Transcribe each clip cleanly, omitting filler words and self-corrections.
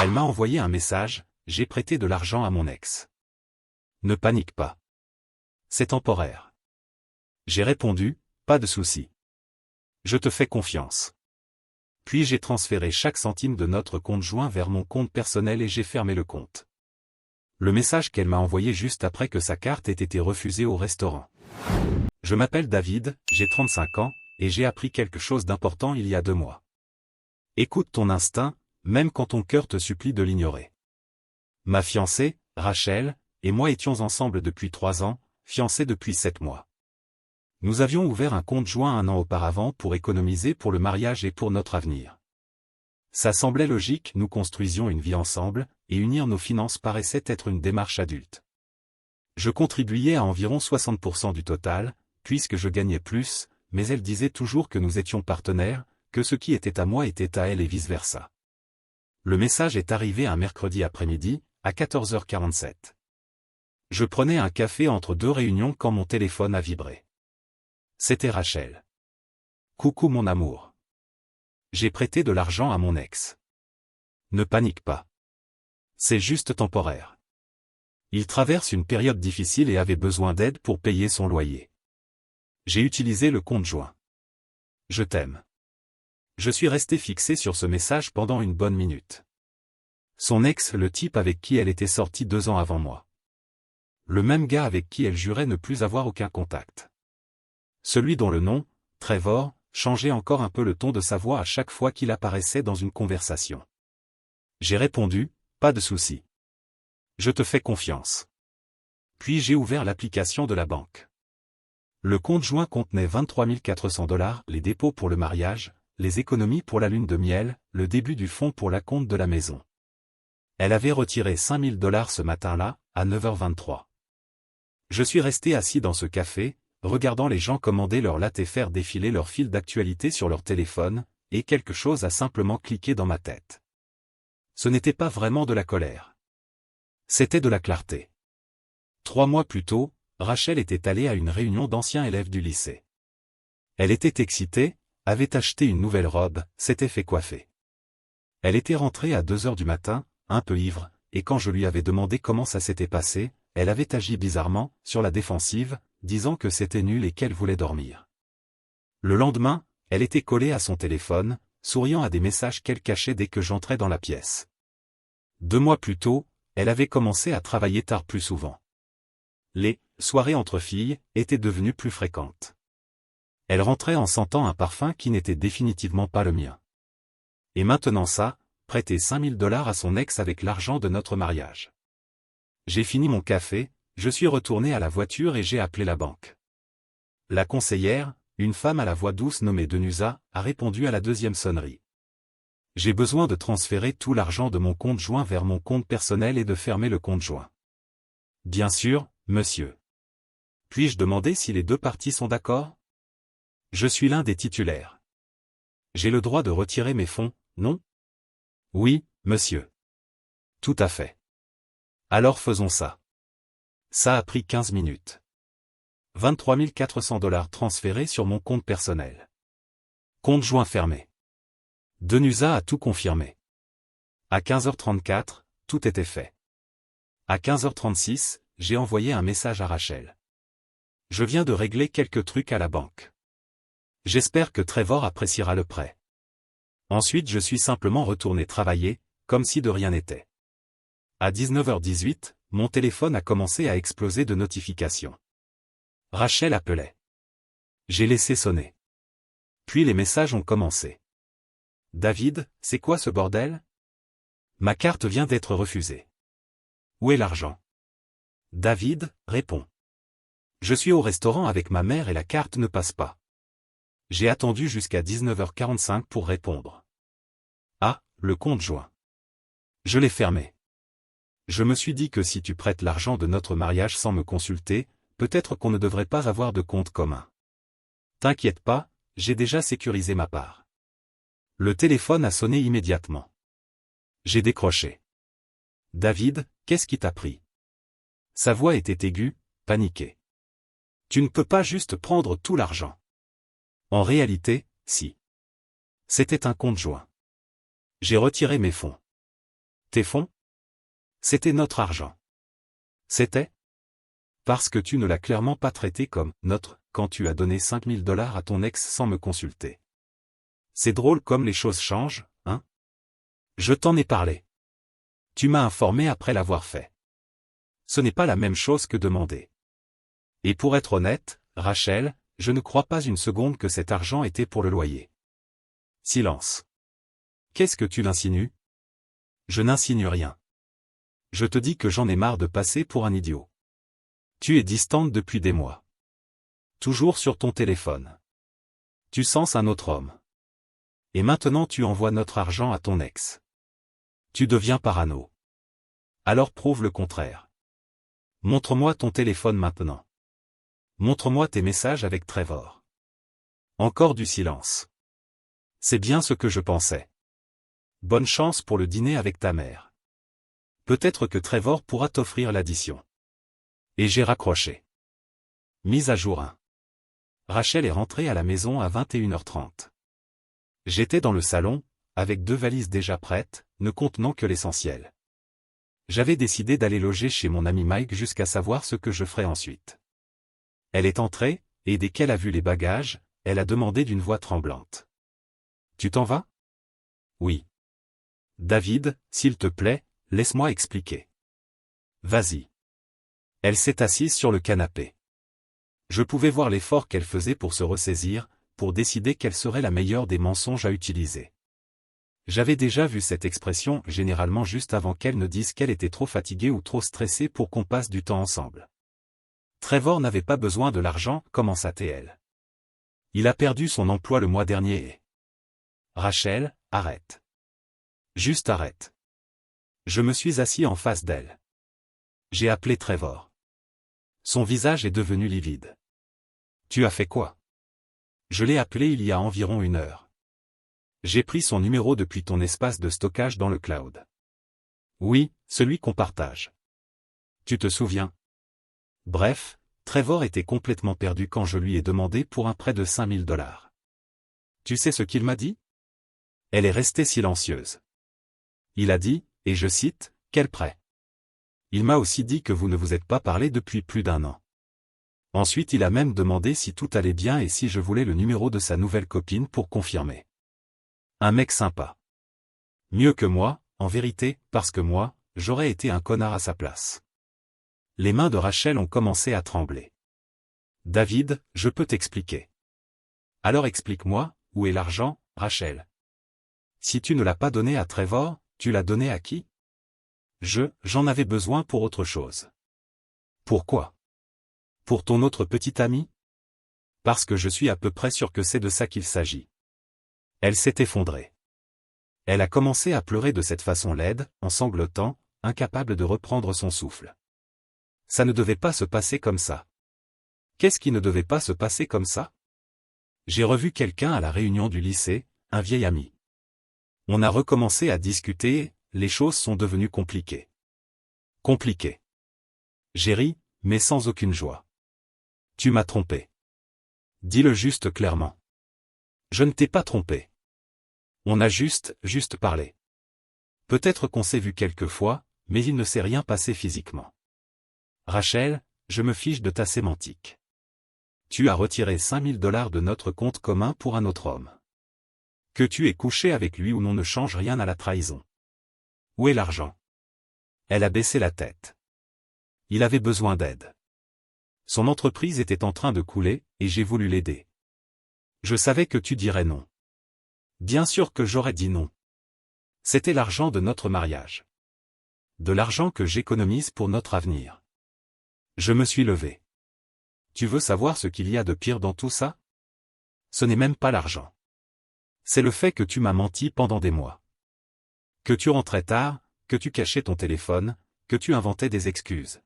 Elle m'a envoyé un message, j'ai prêté de l'argent à mon ex. Ne panique pas. C'est temporaire. J'ai répondu, pas de souci. Je te fais confiance. Puis j'ai transféré chaque centime de notre compte joint vers mon compte personnel et j'ai fermé le compte. Le message qu'elle m'a envoyé juste après que sa carte ait été refusée au restaurant. Je m'appelle David, j'ai 35 ans, et j'ai appris quelque chose d'important il y a 2 mois. Écoute ton instinct, même quand ton cœur te supplie de l'ignorer. Ma fiancée, Rachel, et moi étions ensemble depuis 3 ans, fiancés depuis 7 mois. Nous avions ouvert un compte joint 1 an auparavant pour économiser pour le mariage et pour notre avenir. Ça semblait logique, nous construisions une vie ensemble, et unir nos finances paraissait être une démarche adulte. Je contribuais à environ 60% du total, puisque je gagnais plus, mais elle disait toujours que nous étions partenaires, que ce qui était à moi était à elle et vice-versa. Le message est arrivé un mercredi après-midi, à 14h47. Je prenais un café entre 2 réunions quand mon téléphone a vibré. C'était Rachel. Coucou mon amour. J'ai prêté de l'argent à mon ex. Ne panique pas. C'est juste temporaire. Il traverse une période difficile et avait besoin d'aide pour payer son loyer. J'ai utilisé le compte joint. Je t'aime. Je suis resté fixé sur ce message pendant une bonne minute. Son ex, le type avec qui elle était sortie 2 ans avant moi. Le même gars avec qui elle jurait ne plus avoir aucun contact. Celui dont le nom, Trevor, changeait encore un peu le ton de sa voix à chaque fois qu'il apparaissait dans une conversation. J'ai répondu, pas de souci. Je te fais confiance. Puis j'ai ouvert l'application de la banque. Le compte joint contenait 23 400 $, les dépôts pour le mariage, les économies pour la lune de miel, le début du fonds pour l'acompte de la maison. Elle avait retiré 5 000 $ ce matin-là, à 9h23. Je suis resté assis dans ce café, regardant les gens commander leur latte et faire défiler leur fil d'actualité sur leur téléphone, et quelque chose a simplement cliqué dans ma tête. Ce n'était pas vraiment de la colère. C'était de la clarté. 3 mois plus tôt, Rachel était allée à une réunion d'anciens élèves du lycée. Elle était excitée, avait acheté une nouvelle robe, s'était fait coiffer. Elle était rentrée à 2h du matin, un peu ivre, et quand je lui avais demandé comment ça s'était passé, elle avait agi bizarrement, sur la défensive, disant que c'était nul et qu'elle voulait dormir. Le lendemain, elle était collée à son téléphone, souriant à des messages qu'elle cachait dès que j'entrais dans la pièce. 2 mois plus tôt, elle avait commencé à travailler tard plus souvent. Les soirées entre filles étaient devenues plus fréquentes. Elle rentrait en sentant un parfum qui n'était définitivement pas le mien. Et maintenant ça, prêter 5 000 $ à son ex avec l'argent de notre mariage. J'ai fini mon café, je suis retourné à la voiture et j'ai appelé la banque. La conseillère, une femme à la voix douce nommée Denusa, a répondu à la 2e sonnerie. J'ai besoin de transférer tout l'argent de mon compte joint vers mon compte personnel et de fermer le compte joint. Bien sûr, monsieur. Puis-je demander si les 2 parties sont d'accord? Je suis l'un des titulaires. J'ai le droit de retirer mes fonds, non? Oui, monsieur. Tout à fait. Alors faisons ça. Ça a pris 15 minutes. 23 400 $ transférés sur mon compte personnel. Compte joint fermé. Denusa a tout confirmé. À 15h34, tout était fait. À 15h36, j'ai envoyé un message à Rachel. Je viens de régler quelques trucs à la banque. J'espère que Trevor appréciera le prêt. Ensuite je suis simplement retourné travailler, comme si de rien n'était. À 19h18, mon téléphone a commencé à exploser de notifications. Rachel appelait. J'ai laissé sonner. Puis les messages ont commencé. David, c'est quoi ce bordel? Ma carte vient d'être refusée. Où est l'argent? David, réponds. Je suis au restaurant avec ma mère et la carte ne passe pas. J'ai attendu jusqu'à 19h45 pour répondre. Ah, le compte joint. Je l'ai fermé. Je me suis dit que si tu prêtes l'argent de notre mariage sans me consulter, peut-être qu'on ne devrait pas avoir de compte commun. T'inquiète pas, j'ai déjà sécurisé ma part. Le téléphone a sonné immédiatement. J'ai décroché. David, qu'est-ce qui t'a pris? Sa voix était aiguë, paniquée. Tu ne peux pas juste prendre tout l'argent. En réalité, si. C'était un compte joint. J'ai retiré mes fonds. Tes fonds? C'était notre argent. C'était? Parce que tu ne l'as clairement pas traité comme « notre » quand tu as donné 5 000 $ à ton ex sans me consulter. C'est drôle comme les choses changent, hein? Je t'en ai parlé. Tu m'as informé après l'avoir fait. Ce n'est pas la même chose que demander. Et pour être honnête, Rachel, je ne crois pas une seconde que cet argent était pour le loyer. Silence. Qu'est-ce que tu insinues? Je n'insinue rien. Je te dis que j'en ai marre de passer pour un idiot. Tu es distante depuis des mois. Toujours sur ton téléphone. Tu sens un autre homme. Et maintenant tu envoies notre argent à ton ex. Tu deviens parano. Alors prouve le contraire. Montre-moi ton téléphone maintenant. Montre-moi tes messages avec Trevor. Encore du silence. C'est bien ce que je pensais. Bonne chance pour le dîner avec ta mère. Peut-être que Trevor pourra t'offrir l'addition. Et j'ai raccroché. Mise à jour 1. Rachel est rentrée à la maison à 21h30. J'étais dans le salon, avec 2 valises déjà prêtes, ne contenant que l'essentiel. J'avais décidé d'aller loger chez mon ami Mike jusqu'à savoir ce que je ferais ensuite. Elle est entrée, et dès qu'elle a vu les bagages, elle a demandé d'une voix tremblante. « Tu t'en vas? » « Oui. »« David, s'il te plaît, laisse-moi expliquer. »« Vas-y. » Elle s'est assise sur le canapé. Je pouvais voir l'effort qu'elle faisait pour se ressaisir, pour décider quelle serait la meilleure des mensonges à utiliser. J'avais déjà vu cette expression généralement juste avant qu'elle ne dise qu'elle était trop fatiguée ou trop stressée pour qu'on passe du temps ensemble. Trevor n'avait pas besoin de l'argent, commença-t-elle. Il a perdu son emploi le mois dernier et... Rachel, arrête. Juste arrête. Je me suis assis en face d'elle. J'ai appelé Trevor. Son visage est devenu livide. Tu as fait quoi? Je l'ai appelé il y a environ 1 heure. J'ai pris son numéro depuis ton espace de stockage dans le cloud. Oui, celui qu'on partage. Tu te souviens? Bref, Trevor était complètement perdu quand je lui ai demandé pour un prêt de 5 000 $. Tu sais ce qu'il m'a dit? Elle est restée silencieuse. Il a dit, et je cite, « Quel prêt ?» Il m'a aussi dit que vous ne vous êtes pas parlé depuis plus d'1 an. Ensuite il a même demandé si tout allait bien et si je voulais le numéro de sa nouvelle copine pour confirmer. Un mec sympa. Mieux que moi, en vérité, parce que moi, j'aurais été un connard à sa place. Les mains de Rachel ont commencé à trembler. David, je peux t'expliquer. Alors explique-moi, où est l'argent, Rachel? Si tu ne l'as pas donné à Trevor, tu l'as donné à qui? J'en avais besoin pour autre chose. Pourquoi? Pour ton autre petit ami? Parce que je suis à peu près sûr que c'est de ça qu'il s'agit. Elle s'est effondrée. Elle a commencé à pleurer de cette façon laide, en sanglotant, incapable de reprendre son souffle. Ça ne devait pas se passer comme ça. Qu'est-ce qui ne devait pas se passer comme ça? J'ai revu quelqu'un à la réunion du lycée, un vieil ami. On a recommencé à discuter, les choses sont devenues compliquées. Compliquées. J'ai ri, mais sans aucune joie. Tu m'as trompé. Dis-le juste clairement. Je ne t'ai pas trompé. On a juste parlé. Peut-être qu'on s'est vu quelques fois, mais il ne s'est rien passé physiquement. Rachel, je me fiche de ta sémantique. Tu as retiré 5 000 $ de notre compte commun pour un autre homme. Que tu aies couché avec lui ou non ne change rien à la trahison. Où est l'argent? Elle a baissé la tête. Il avait besoin d'aide. Son entreprise était en train de couler, et j'ai voulu l'aider. Je savais que tu dirais non. Bien sûr que j'aurais dit non. C'était l'argent de notre mariage. De l'argent que j'économise pour notre avenir. Je me suis levé. Tu veux savoir ce qu'il y a de pire dans tout ça? Ce n'est même pas l'argent. C'est le fait que tu m'as menti pendant des mois. Que tu rentrais tard, que tu cachais ton téléphone, que tu inventais des excuses.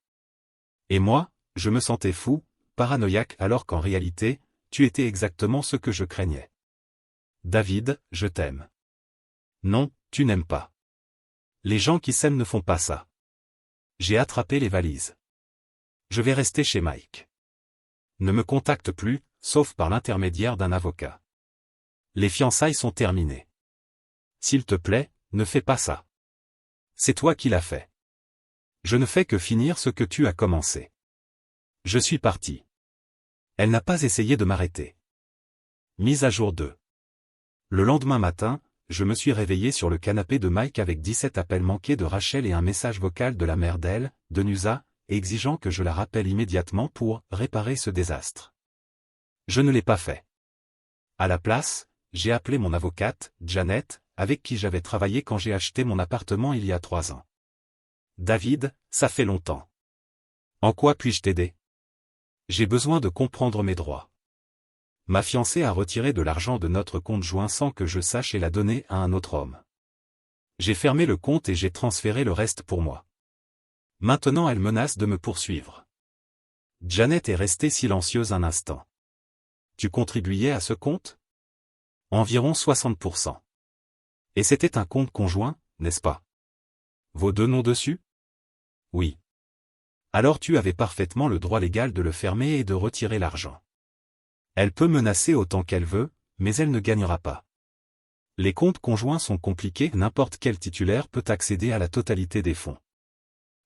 Et moi, je me sentais fou, paranoïaque alors qu'en réalité, tu étais exactement ce que je craignais. David, je t'aime. Non, tu n'aimes pas. Les gens qui s'aiment ne font pas ça. J'ai attrapé les valises. Je vais rester chez Mike. Ne me contacte plus, sauf par l'intermédiaire d'un avocat. Les fiançailles sont terminées. S'il te plaît, ne fais pas ça. C'est toi qui l'as fait. Je ne fais que finir ce que tu as commencé. Je suis parti. Elle n'a pas essayé de m'arrêter. Mise à jour 2. Le lendemain matin, je me suis réveillé sur le canapé de Mike avec 17 appels manqués de Rachel et un message vocal de la mère d'elle, de Nusa, exigeant que je la rappelle immédiatement pour réparer ce désastre. Je ne l'ai pas fait. À la place, j'ai appelé mon avocate, Janet, avec qui j'avais travaillé quand j'ai acheté mon appartement il y a 3 ans. David, ça fait longtemps. En quoi puis-je t'aider? J'ai besoin de comprendre mes droits. Ma fiancée a retiré de l'argent de notre compte joint sans que je sache et l'a donné à un autre homme. J'ai fermé le compte et j'ai transféré le reste pour moi. Maintenant elle menace de me poursuivre. Janet est restée silencieuse un instant. Tu contribuais à ce compte? Environ 60%. Et c'était un compte conjoint, n'est-ce pas? Vos 2 noms dessus? Oui. Alors tu avais parfaitement le droit légal de le fermer et de retirer l'argent. Elle peut menacer autant qu'elle veut, mais elle ne gagnera pas. Les comptes conjoints sont compliqués, n'importe quel titulaire peut accéder à la totalité des fonds.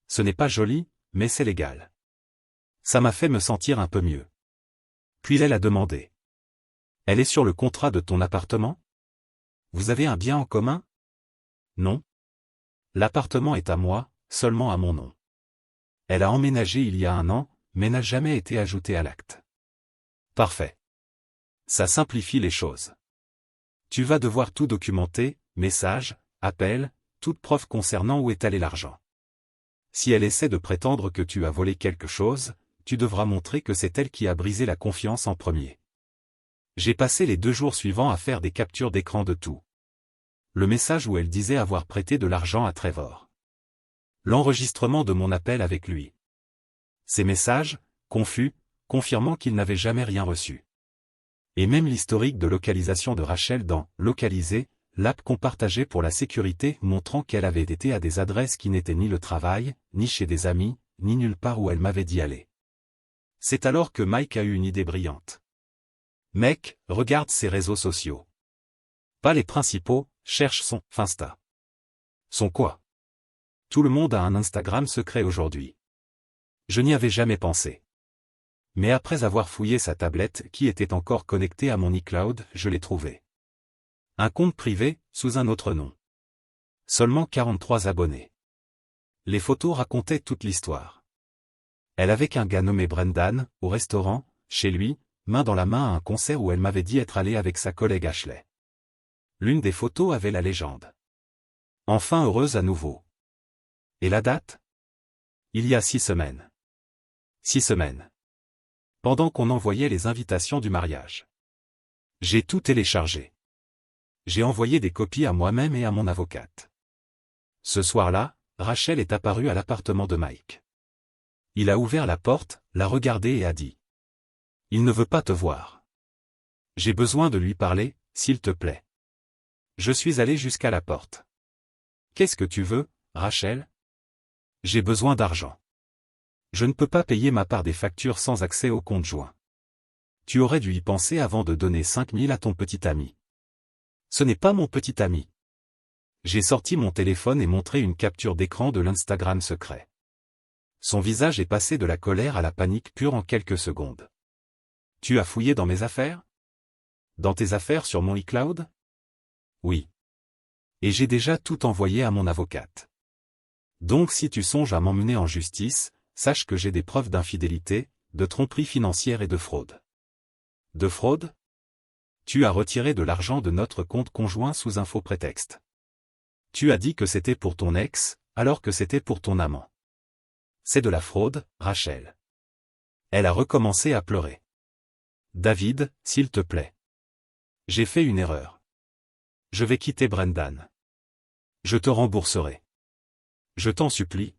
Ce n'est pas joli, mais c'est légal. Ça m'a fait me sentir un peu mieux. Puis elle a demandé. Elle est sur le contrat de ton appartement? Vous avez un bien en commun? Non. L'appartement est à moi, seulement à mon nom. Elle a emménagé il y a 1 an, mais n'a jamais été ajoutée à l'acte. Parfait. Ça simplifie les choses. Tu vas devoir tout documenter, messages, appels, toute preuve concernant où est allé l'argent. Si elle essaie de prétendre que tu as volé quelque chose, tu devras montrer que c'est elle qui a brisé la confiance en premier. J'ai passé les 2 jours suivants à faire des captures d'écran de tout. Le message où elle disait avoir prêté de l'argent à Trevor. L'enregistrement de mon appel avec lui. Ces messages, confus, confirmant qu'il n'avait jamais rien reçu. Et même l'historique de localisation de Rachel dans « Localiser », l'app qu'on partageait pour la sécurité montrant qu'elle avait été à des adresses qui n'étaient ni le travail, ni chez des amis, ni nulle part où elle m'avait dit aller. C'est alors que Mike a eu une idée brillante. Mec, regarde ses réseaux sociaux. Pas les principaux, cherche son Finsta. Son quoi? Tout le monde a un Instagram secret aujourd'hui. Je n'y avais jamais pensé. Mais après avoir fouillé sa tablette qui était encore connectée à mon iCloud, je l'ai trouvé. Un compte privé, sous un autre nom. Seulement 43 abonnés. Les photos racontaient toute l'histoire. Elle avec un gars nommé Brendan, au restaurant, chez lui, main dans la main à un concert où elle m'avait dit être allée avec sa collègue Ashley. L'une des photos avait la légende. Enfin heureuse à nouveau. Et la date? Il y a 6 semaines. 6 semaines. Pendant qu'on envoyait les invitations du mariage. J'ai tout téléchargé. J'ai envoyé des copies à moi-même et à mon avocate. Ce soir-là, Rachel est apparue à l'appartement de Mike. Il a ouvert la porte, l'a regardé et a dit. Il ne veut pas te voir. J'ai besoin de lui parler, s'il te plaît. Je suis allé jusqu'à la porte. Qu'est-ce que tu veux, Rachel? J'ai besoin d'argent. Je ne peux pas payer ma part des factures sans accès au compte joint. Tu aurais dû y penser avant de donner 5 000 à ton petit ami. Ce n'est pas mon petit ami. J'ai sorti mon téléphone et montré une capture d'écran de l'Instagram secret. Son visage est passé de la colère à la panique pure en quelques secondes. Tu as fouillé dans mes affaires? Dans tes affaires sur mon iCloud? Oui. Et j'ai déjà tout envoyé à mon avocate. Donc si tu songes à m'emmener en justice, sache que j'ai des preuves d'infidélité, de tromperie financière et de fraude. De fraude? Tu as retiré de l'argent de notre compte conjoint sous un faux prétexte. Tu as dit que c'était pour ton ex, alors que c'était pour ton amant. C'est de la fraude, Rachel. Elle a recommencé à pleurer. David, s'il te plaît. J'ai fait une erreur. Je vais quitter Brendan. Je te rembourserai. Je t'en supplie.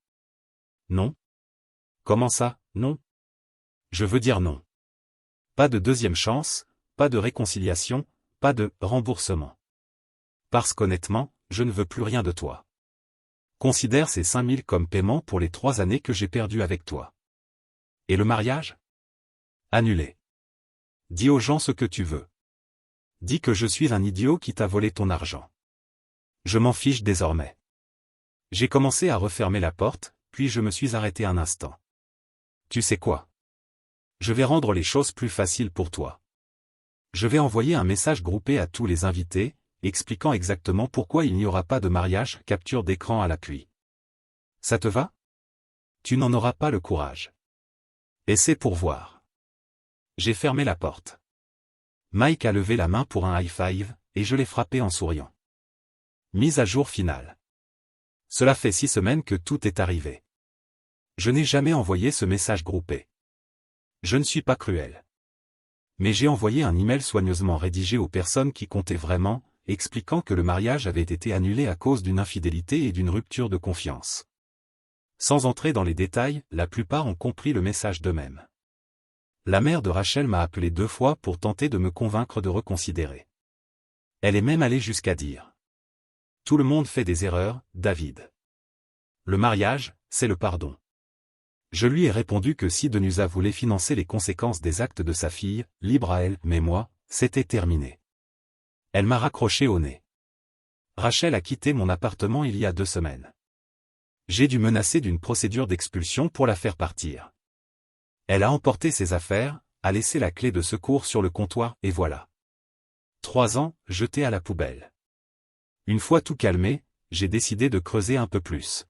Non? Comment ça, non? Je veux dire non. Pas de deuxième chance, pas de réconciliation, pas de remboursement. Parce qu'honnêtement, je ne veux plus rien de toi. Considère ces 5 000 comme paiement pour les 3 années que j'ai perdues avec toi. Et le mariage? Annulé. Dis aux gens ce que tu veux. Dis que je suis un idiot qui t'a volé ton argent. Je m'en fiche désormais. J'ai commencé à refermer la porte, puis je me suis arrêté un instant. Tu sais quoi? Je vais rendre les choses plus faciles pour toi. Je vais envoyer un message groupé à tous les invités, expliquant exactement pourquoi il n'y aura pas de mariage, capture d'écran à l'appui. Ça te va? Tu n'en auras pas le courage. Et c'est pour voir. J'ai fermé la porte. Mike a levé la main pour un high five, et je l'ai frappé en souriant. Mise à jour finale. Cela fait 6 semaines que tout est arrivé. Je n'ai jamais envoyé ce message groupé. Je ne suis pas cruel. Mais j'ai envoyé un email soigneusement rédigé aux personnes qui comptaient vraiment, expliquant que le mariage avait été annulé à cause d'une infidélité et d'une rupture de confiance. Sans entrer dans les détails, la plupart ont compris le message d'eux-mêmes. La mère de Rachel m'a appelé 2 fois pour tenter de me convaincre de reconsidérer. Elle est même allée jusqu'à dire: tout le monde fait des erreurs, David. Le mariage, c'est le pardon. Je lui ai répondu que si Denusa voulait financer les conséquences des actes de sa fille, libre à elle, mais moi, c'était terminé. Elle m'a raccroché au nez. Rachel a quitté mon appartement il y a 2 semaines. J'ai dû menacer d'une procédure d'expulsion pour la faire partir. Elle a emporté ses affaires, a laissé la clé de secours sur le comptoir, et voilà. 3 ans, jetés à la poubelle. Une fois tout calmé, j'ai décidé de creuser un peu plus.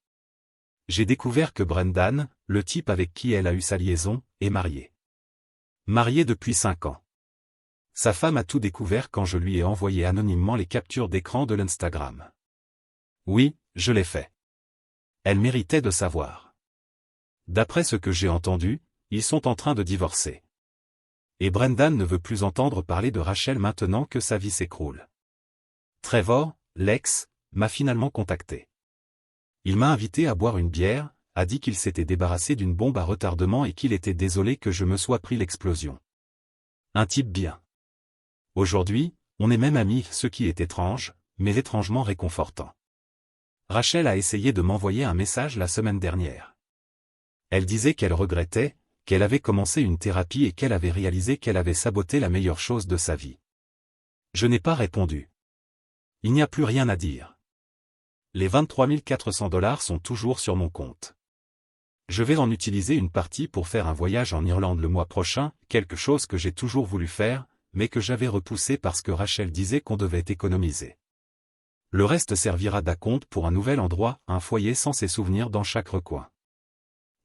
J'ai découvert que Brendan, le type avec qui elle a eu sa liaison, est marié. Marié depuis 5 ans. Sa femme a tout découvert quand je lui ai envoyé anonymement les captures d'écran de l'Instagram. Oui, je l'ai fait. Elle méritait de savoir. D'après ce que j'ai entendu, ils sont en train de divorcer. Et Brendan ne veut plus entendre parler de Rachel maintenant que sa vie s'écroule. Trevor, l'ex, m'a finalement contacté. Il m'a invité à boire une bière, a dit qu'il s'était débarrassé d'une bombe à retardement et qu'il était désolé que je me sois pris l'explosion. Un type bien. Aujourd'hui, on est même amis, ce qui est étrange, mais étrangement réconfortant. Rachel a essayé de m'envoyer un message la semaine dernière. Elle disait qu'elle regrettait, qu'elle avait commencé une thérapie et qu'elle avait réalisé qu'elle avait saboté la meilleure chose de sa vie. Je n'ai pas répondu. Il n'y a plus rien à dire. Les 23 400 $ sont toujours sur mon compte. Je vais en utiliser une partie pour faire un voyage en Irlande le mois prochain, quelque chose que j'ai toujours voulu faire, mais que j'avais repoussé parce que Rachel disait qu'on devait économiser. Le reste servira d'acompte pour un nouvel endroit, un foyer sans ses souvenirs dans chaque recoin.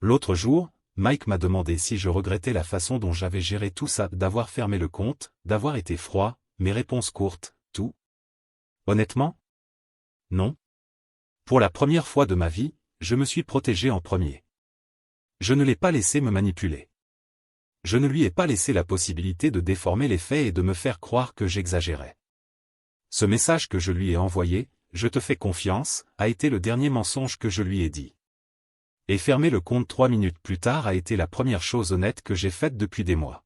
L'autre jour, Mike m'a demandé si je regrettais la façon dont j'avais géré tout ça, d'avoir fermé le compte, d'avoir été froid, mes réponses courtes, tout. Honnêtement? Non. Pour la première fois de ma vie, je me suis protégé en premier. Je ne l'ai pas laissé me manipuler. Je ne lui ai pas laissé la possibilité de déformer les faits et de me faire croire que j'exagérais. Ce message que je lui ai envoyé, je te fais confiance, a été le dernier mensonge que je lui ai dit. Et fermer le compte 3 minutes plus tard a été la première chose honnête que j'ai faite depuis des mois.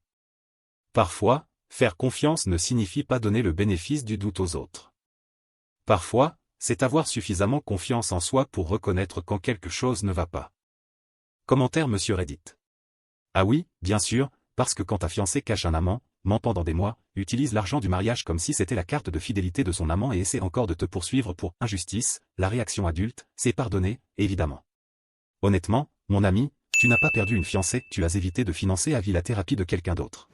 Parfois, faire confiance ne signifie pas donner le bénéfice du doute aux autres. Parfois, c'est avoir suffisamment confiance en soi pour reconnaître quand quelque chose ne va pas. Commentaire Monsieur Reddit. Ah oui, bien sûr, parce que quand ta fiancée cache un amant, ment pendant des mois, utilise l'argent du mariage comme si c'était la carte de fidélité de son amant et essaie encore de te poursuivre pour injustice, la réaction adulte, c'est pardonner, évidemment. Honnêtement, mon ami, tu n'as pas perdu une fiancée, tu as évité de financer à vie la thérapie de quelqu'un d'autre.